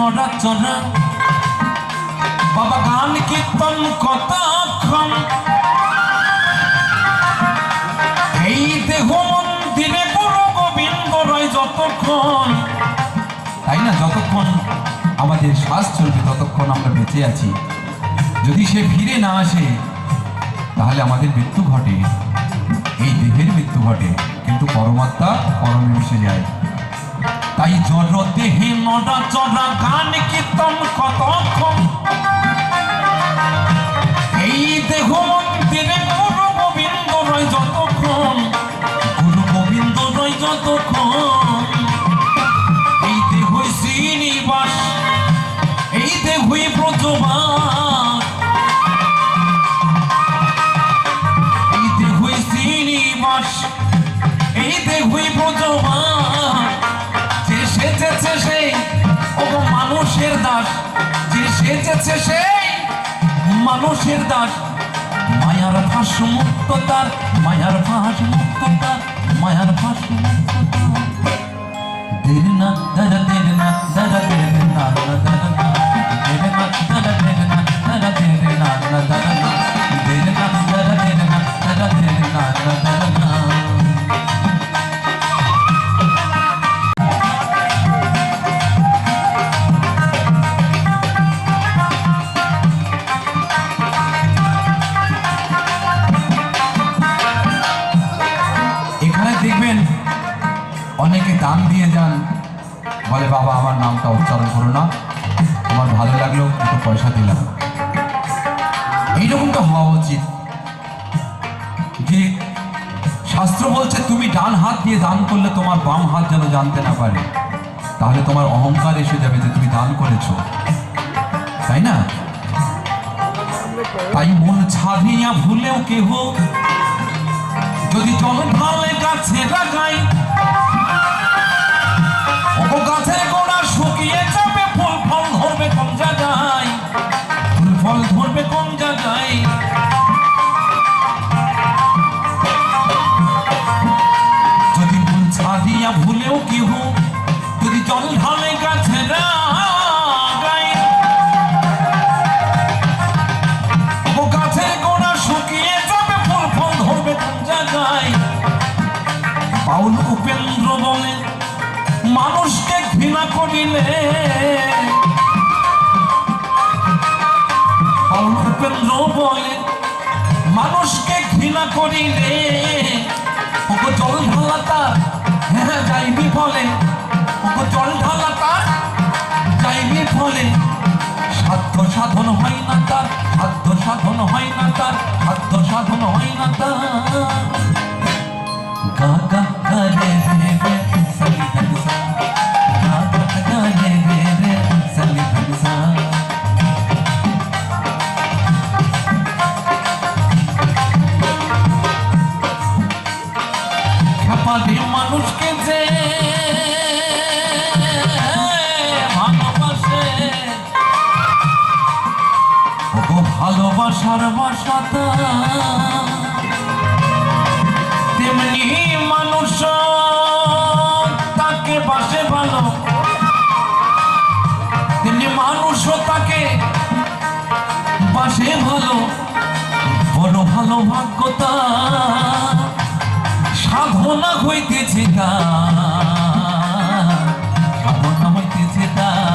নড়াচড়া বাবা গান কীর্তন কতক্ষণ এই দেহ মন্দিরে গুরু গোবিন্দ রয় যতক্ষণ, তাই না? যতক্ষণ আমাদের শ্বাস চলবে ততক্ষণ আমরা বেঁচে আছি। যদি সে ফিরে না আসে তাহলে আমাদের মৃত্যু ঘটে, এই দেহের মৃত্যু ঘটে, কিন্তু পরমাত্মা পরমে মিশে যায়। তাই জড় দেহে নড়াচড়া গান কীর্তন কতক্ষণ এই দেহ মন্দিরে গুরু গোবিন্দ রয় যতক্ষণ, গুরু গোবিন্দ রয় যতক্ষণ এই দেহই শ্রীনিবাস, এই দেহই ব্রজবাস, এই দেহই শ্রীনিবাস, এই দেহই ব্রজবাস। যে সেজেছে সেই ও মানুষের দাস, যে সেজেছে সেই মানুষের দাস। মায়ার ভাস মুক্ত তার, মায়ার ভাস মুক্ত তার, মায়ার ভাস মুক্ত তার। দেরি না দাদা, দেরি না দাদা, দেরি না দাদা, দেরি না দাদা, দেরি না দাদা, দেরি না দাদা, দেরি না দাদা, দেরি না দাদা, দেরি না দাদা। দেখবেন অনেকে দান দিয়ে যান, বলে বাবা আমার নামটা উচ্চারণ করো না, আমার ভালো লাগলো একটু পয়সা দিলাম। এইরকমটা হওয়া উচিত যে শাস্ত্র বলছে তুমি ডান হাত দিয়ে দান করলে তোমার বাম হাত যেন জানতে না পারে, তাহলে তোমার অহংকার এসে যাবে যে তুমি দান করেছো, তাই না? তাই মন ছাড়িয়া ভুলেও কেহ যদি জল ঢালে গাছে লাগাই, ও গাছের গোড়া শুকিয়ে যাবে, ফুল ফল ধরবে কোন জায়গায়, ফুল ফল ধরবে কোন জায়গায়। যদি মন ছাড়িয়া ভুলেও কেহ যদি জল ঢালে গাছে লাগাই, ও গাছের গোড়া শুকিয়ে যাবে, ফুল ফল ধরবে কোন জায়গায়। বাউল উপেন্দ্র বলে মানুষকে ঘৃণা করিলে, বাউল উপেন্দ্র বলে মানুষকে ঘৃণা করিলে, ওকে জল ঢালা তার হ্যাঁ যাইবি ফলে, ওকে জল ঢালা তার যাইবি ফলে। সাধ্য সাধন হয় না তার, সাধ্য সাধন হয় না তার, সাধ্য সাধন হয় না তার। গা গা গা রে রে রে সলি ধন সা, গা গা গা রে রে রে সলি ধন সা। খেপালি মানুষকে যে ভালোবাসে, ও ভালোবাসার বাসাতা তেমনি মানুষ তাকে বাসে ভালো, তেমনি মানুষও তাকে বাসে ভালো। বড় ভালো ভাগ্যতা সাধনা হইতেছে তার, সাধনা হইতেছে তার।